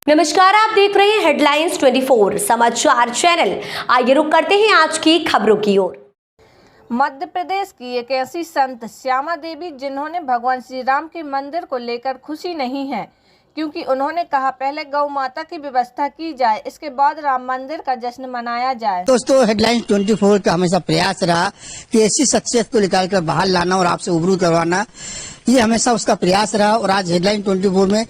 नमस्कार, आप देख रहे हैं हेडलाइंस 24 समाचार चैनल। आइए रुक करते हैं आज की खबरों की ओर। मध्य प्रदेश की एक ऐसी संत श्यामा देवी जिन्होंने भगवान श्री राम के मंदिर को लेकर खुशी नहीं है, क्योंकि उन्होंने कहा पहले गौ माता की व्यवस्था की जाए, इसके बाद राम मंदिर का जश्न मनाया जाए। दोस्तों, हेडलाइंस 24 का हमेशा प्रयास रहा कि ऐसी शख्सियत को निकाल कर बाहर लाना और आपसे रूबरू करवाना, ये हमेशा उसका प्रयास रहा। और आज हेडलाइन 24 में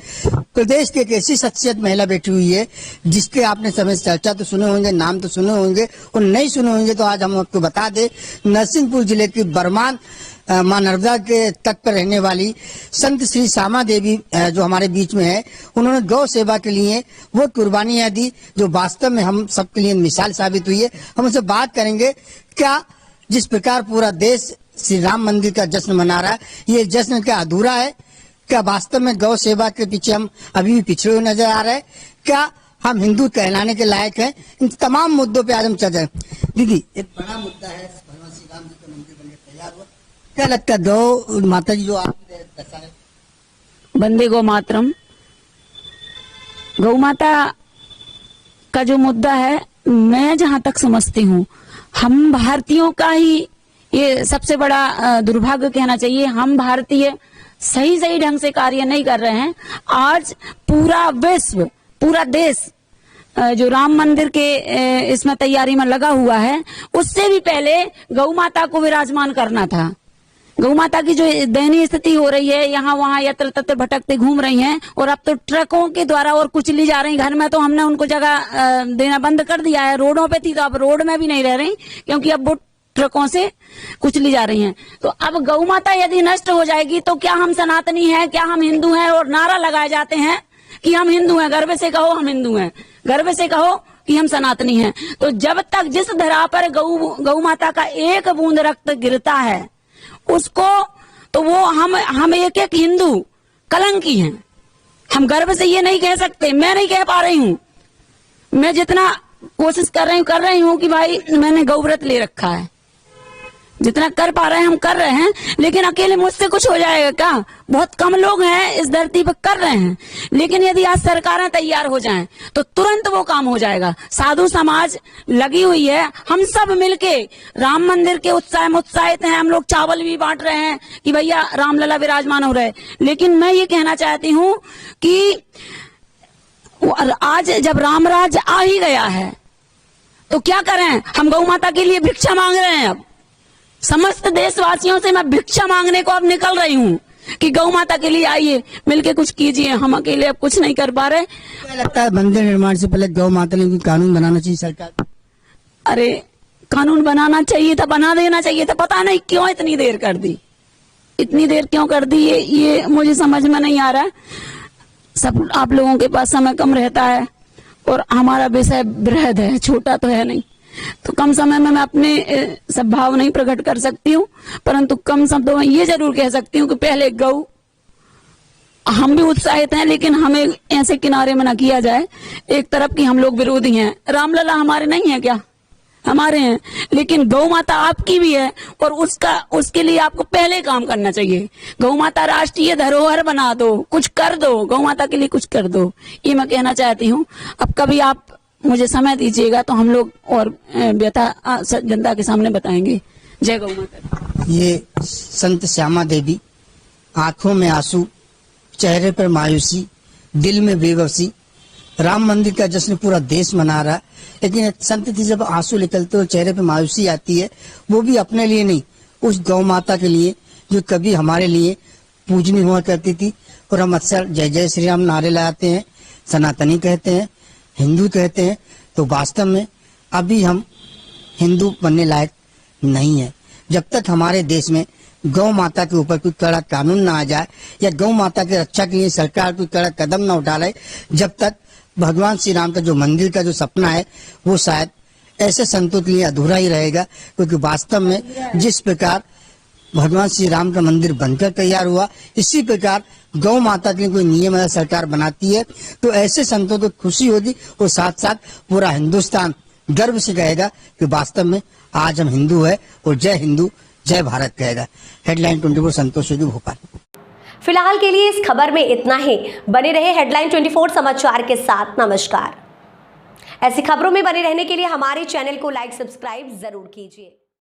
प्रदेश की एक ऐसी शख्सियत महिला बैठी हुई है जिसके आपने समय चर्चा तो सुने होंगे, नाम तो सुने होंगे, और नहीं सुने होंगे तो आज हम आपको बता दें। नरसिंहपुर जिले की बरमान मां नर्मदा के तट पर रहने वाली संत श्री श्यामा देवी जो हमारे बीच में है, उन्होंने गौ सेवा के लिए वो कुर्बानियां दी जो वास्तव में हम सबके लिए मिसाल साबित हुई है। हम उनसे बात करेंगे क्या जिस प्रकार पूरा देश श्री राम मंदिर का जश्न मना रहा है, ये जश्न क्या अधूरा है? क्या वास्तव में गौ सेवा के पीछे हम अभी भी पिछड़े हुए नजर आ रहे हैं? क्या हम हिंदू कहलाने के लायक हैं? इन तमाम मुद्दों पे आज हम चर्चा करें। दीदी, एक बड़ा मुद्दा है, भगवान श्री राम जी का मंदिर बनने तैयार हुआ, क्या लगता है गौ माता जी जो आप दर्शा रहे? वंदे गौ मातरम। गौ माता का जो मुद्दा है, मैं जहां तक समझती हूँ, हम भारतीयों का ही ये सबसे बड़ा दुर्भाग्य कहना चाहिए। हम भारतीय सही ढंग से कार्य नहीं कर रहे हैं। आज पूरा विश्व, पूरा देश जो राम मंदिर के इसमें तैयारी में लगा हुआ है, उससे भी पहले गौ माता को विराजमान करना था। गौ माता की जो दयनीय स्थिति हो रही है, यहाँ वहाँ यत्र तत्र भटकते घूम रही हैं, और अब तो ट्रकों के द्वारा और कुचली जा रही। घर में तो हमने उनको जगह देना बंद कर दिया है। रोडों पे थी तो अब रोड में भी नहीं रह रही, क्योंकि अब वो ट्रकों से कुचली जा रही हैं। तो अब गौ माता यदि नष्ट हो जाएगी तो क्या हम सनातनी हैं, क्या हम हिंदू हैं? और नारा लगाए जाते हैं कि हम हिंदू हैं, गर्व से कहो हम हिंदू हैं, गर्व से कहो कि हम सनातनी हैं। तो जब तक जिस धरा पर गौ माता का एक बूंद रक्त गिरता है, उसको तो वो हम एक हिंदू कलंकी हैं। हम गर्व से ये नहीं कह सकते। मैं नहीं कह पा रही हूँ। मैं जितना कोशिश कर रही हूँ कि भाई मैंने गौ व्रत ले रखा है, जितना कर पा रहे हैं हम कर रहे हैं, लेकिन अकेले मुझसे कुछ हो जाएगा क्या? बहुत कम लोग हैं इस धरती पर कर रहे हैं, लेकिन यदि आज सरकारें तैयार हो जाएं तो तुरंत वो काम हो जाएगा। साधु समाज लगी हुई है, हम सब मिलके राम मंदिर के उत्साह में उत्साहित हैं। हम लोग चावल भी बांट रहे हैं कि भैया रामलला विराजमान हो रहे। लेकिन मैं ये कहना चाहती हूँ कि आज जब रामराज आ ही गया है तो क्या करें? हम गौ माता के लिए भिक्षा मांग रहे हैं। अब समस्त देशवासियों से मैं भिक्षा मांगने को अब निकल रही हूँ कि गौ माता के लिए आइए, मिलके कुछ कीजिए। हम अकेले अब कुछ नहीं कर पा रहे। क्या लगता है मंदिर निर्माण से पहले गौ माता ने कोई कानून बनाना चाहिए सरकार? अरे कानून बनाना चाहिए था, बना देना चाहिए था। पता नहीं क्यों इतनी देर कर दी, इतनी देर क्यों कर दी, ये मुझे समझ में नहीं आ रहा है। सब आप लोगों के पास समय कम रहता है और हमारा विषय बृहद है, छोटा तो है नहीं, तो कम समय में मैं अपने सब भाव नहीं प्रकट कर सकती हूँ। परंतु कम शब्दों में ये जरूर कह सकती हूँ कि पहले गौ, हम भी उत्साहित हैं, लेकिन हमें ऐसे किनारे में ना किया जाए एक तरफ की हम लोग विरोधी हैं। रामलला हमारे नहीं है क्या? हमारे हैं, लेकिन गौ माता आपकी भी है, और उसके लिए आपको पहले काम करना चाहिए। गौ माता राष्ट्रीय धरोहर बना दो, कुछ कर दो, गौ माता के लिए कुछ कर दो, ये मैं कहना चाहती हूँ। अब कभी आप मुझे समय दीजिएगा तो हम लोग और व्यथा जनता के सामने बताएंगे। जय गौ माता। ये संत श्यामा देवी, आंखों में आंसू, चेहरे पर मायूसी, दिल में बेबसी। राम मंदिर का जश्न पूरा देश मना रहा है, लेकिन एक संत थी, जब आंसू निकलते और चेहरे पे मायूसी आती है, वो भी अपने लिए नहीं, उस गौ माता के लिए जो कभी हमारे लिए पूजनी हुआ करती थी। और हम अक्सर जय जय श्री राम नारे लगाते हैं, सनातनी कहते हैं, हिंदू कहते हैं, तो वास्तव में अभी हम हिंदू बनने लायक नहीं है। जब तक हमारे देश में गौ माता के ऊपर कोई कड़ा कानून ना आ जाए या गौ माता की रक्षा के लिए सरकार कोई कड़ा कदम ना उठा ले, जब तक भगवान श्री राम का जो मंदिर का जो सपना है वो शायद ऐसे संतों के लिए अधूरा ही रहेगा। क्योंकि वास्तव में जिस प्रकार भगवान श्री राम का मंदिर बनकर तैयार हुआ, इसी प्रकार गौ माता के लिए कोई नियम अगर सरकार बनाती है तो ऐसे संतों को खुशी होगी, और साथ साथ पूरा हिंदुस्तान गर्व से कहेगा कि वास्तव में आज हम हिंदू है, और जय हिंदू जय भारत कहेगा। हेडलाइन 24 संतोष योगी, भोपाल। फिलहाल के लिए इस खबर में इतना ही। बने रहे हेडलाइन 24 समाचार के साथ। नमस्कार। ऐसी खबरों में बने रहने के लिए हमारे चैनल को लाइक सब्सक्राइब जरूर कीजिए।